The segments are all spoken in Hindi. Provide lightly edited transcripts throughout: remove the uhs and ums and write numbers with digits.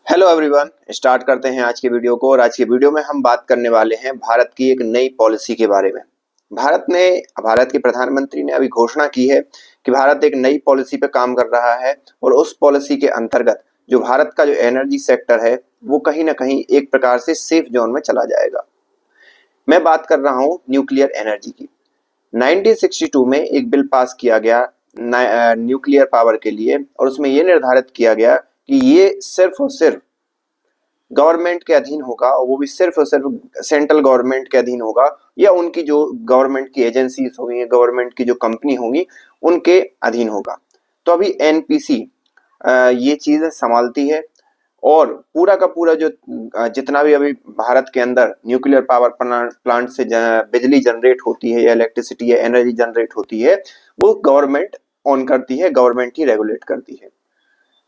हेलो एवरीवन, स्टार्ट करते हैं आज के वीडियो को। और आज के वीडियो में हम बात करने वाले हैं भारत की एक नई पॉलिसी के बारे में। भारत के प्रधानमंत्री ने अभी घोषणा की है कि भारत एक नई पॉलिसी पे काम कर रहा है और उस पॉलिसी के अंतर्गत जो भारत का जो एनर्जी सेक्टर है वो कहीं ना कहीं एक प्रकार से सेफ जोन में चला जाएगा। मैं बात कर रहा हूँ न्यूक्लियर एनर्जी की। 1962 में एक बिल पास किया गया न्यूक्लियर पावर के लिए, और उसमें यह निर्धारित किया गया कि ये सिर्फ और सिर्फ गवर्नमेंट के अधीन होगा, और वो भी सिर्फ और सिर्फ सेंट्रल गवर्नमेंट के अधीन होगा, या उनकी जो गवर्नमेंट की एजेंसीज होंगी, गवर्नमेंट की जो कंपनी होंगी उनके अधीन होगा। तो अभी एनपीसी ये चीजें संभालती है, और पूरा का पूरा जो जितना भी अभी भारत के अंदर न्यूक्लियर पावर प्लांट से बिजली जनरेट होती है या इलेक्ट्रिसिटी या एनर्जी जनरेट होती है, वो गवर्नमेंट ऑन करती है, गवर्नमेंट ही रेगुलेट करती है।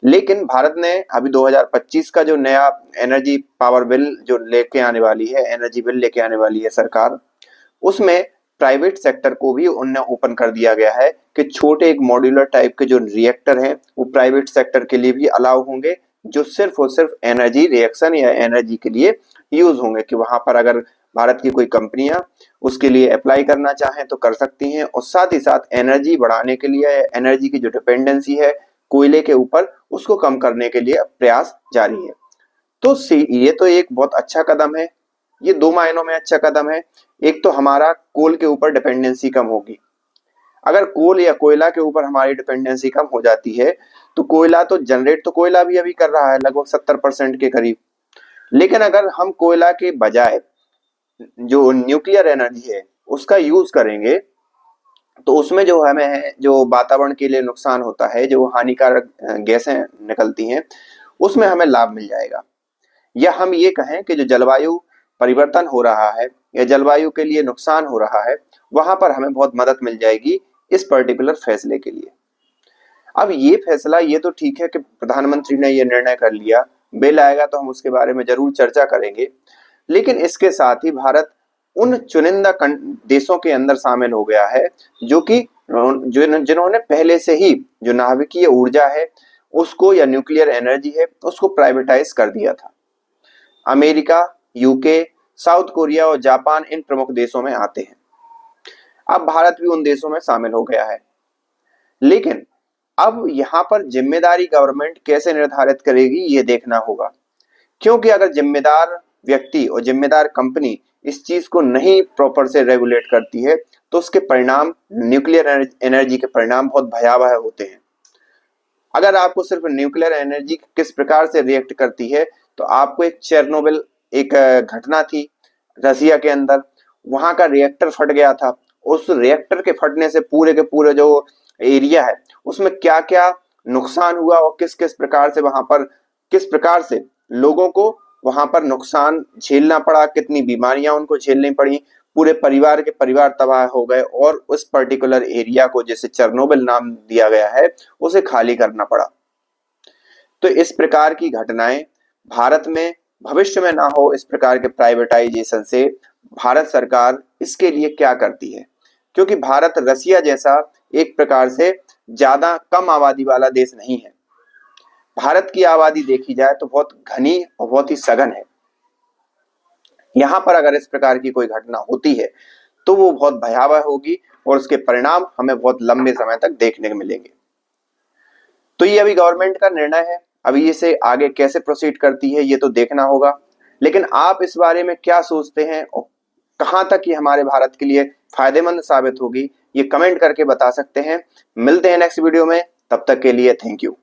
लेकिन भारत ने अभी 2025 का जो नया एनर्जी पावर बिल जो लेके आने वाली है, एनर्जी बिल लेके आने वाली है सरकार, उसमें प्राइवेट सेक्टर को भी उनने ओपन कर दिया गया है कि छोटे एक मॉड्यूलर टाइप के जो रिएक्टर हैं वो प्राइवेट सेक्टर के लिए भी अलाउ होंगे, जो सिर्फ और सिर्फ एनर्जी रिएक्शन या एनर्जी के लिए यूज होंगे। कि वहां पर अगर भारत की कोई कंपनियां उसके लिए अप्लाई करना चाहें तो कर सकती हैं, और साथ ही साथ एनर्जी बढ़ाने के लिए, एनर्जी की जो डिपेंडेंसी है कोयले के ऊपर, उसको कम करने के लिए प्रयास जारी है। तो ये तो एक बहुत अच्छा कदम है। ये दो मायनों में अच्छा कदम है। एक तो हमारा कोल के ऊपर डिपेंडेंसी कम होगी। अगर कोल या कोयला के ऊपर हमारी डिपेंडेंसी कम हो जाती है तो कोयला तो जनरेट तो कोयला भी अभी कर रहा है लगभग 70% के करीब। लेकिन अगर हम कोयला के बजाय जो न्यूक्लियर एनर्जी है उसका यूज करेंगे तो उसमें जो हमें है, जो वातावरण के लिए नुकसान होता है, जो हानिकारक गैसें निकलती हैं, उसमें हमें लाभ मिल जाएगा। या हम ये कहें कि जो जलवायु परिवर्तन हो रहा है या जलवायु के लिए नुकसान हो रहा है, वहां पर हमें बहुत मदद मिल जाएगी इस पर्टिकुलर फैसले के लिए। अब ये फैसला, ये तो ठीक है कि प्रधानमंत्री ने ये निर्णय कर लिया, बिल आएगा तो हम उसके बारे में जरूर चर्चा करेंगे। लेकिन इसके साथ ही भारत उन चुनिंदा देशों के अंदर शामिल हो गया है जो कि जिन्होंने पहले से ही जो नाभिकीय ऊर्जा है उसको, या न्यूक्लियर एनर्जी है उसको प्राइवेटाइज कर दिया था। अमेरिका, यूके, साउथ कोरिया और जापान इन प्रमुख देशों में आते हैं। अब भारत भी उन देशों में शामिल हो गया है। लेकिन अब यहां पर जिम्मेदारी गवर्नमेंट कैसे निर्धारित करेगी ये देखना होगा, क्योंकि अगर जिम्मेदार व्यक्ति और जिम्मेदार कंपनी इस चीज को नहीं प्रॉपर से रेगुलेट करती है तो उसके परिणाम, न्यूक्लियर एनर्जी के परिणाम बहुत भयावह होते हैं। अगर आपको सिर्फ न्यूक्लियर एनर्जी किस प्रकार से रिएक्ट करती है, तो आपको एक चेरनोबिल एक घटना थी रसिया के अंदर, वहां का रिएक्टर फट गया था। उस रिएक्टर के फटने से पूरे के पूरे जो एरिया है उसमें क्या क्या नुकसान हुआ, और किस किस प्रकार से वहां पर, किस प्रकार से लोगों को वहां पर नुकसान झेलना पड़ा, कितनी बीमारियां उनको झेलनी पड़ी, पूरे परिवार के परिवार तबाह हो गए, और उस पर्टिकुलर एरिया को, जिसे चेरनोबिल नाम दिया गया है, उसे खाली करना पड़ा। तो इस प्रकार की घटनाएं भारत में भविष्य में ना हो, इस प्रकार के प्राइवेटाइजेशन से भारत सरकार इसके लिए क्या करती है? क्योंकि भारत रसिया जैसा एक प्रकार से ज्यादा कम आबादी वाला देश नहीं है। भारत की आबादी देखी जाए तो बहुत घनी और बहुत ही सघन है। यहां पर अगर इस प्रकार की कोई घटना होती है तो वो बहुत भयावह होगी, और उसके परिणाम हमें बहुत लंबे समय तक देखने को मिलेंगे। तो ये अभी गवर्नमेंट का निर्णय है, अभी इसे आगे कैसे प्रोसीड करती है ये तो देखना होगा। लेकिन आप इस बारे में क्या सोचते हैं और कहां तक ये हमारे भारत के लिए फायदेमंद साबित होगी, ये कमेंट करके बता सकते हैं। मिलते हैं नेक्स्ट वीडियो में, तब तक के लिए थैंक यू।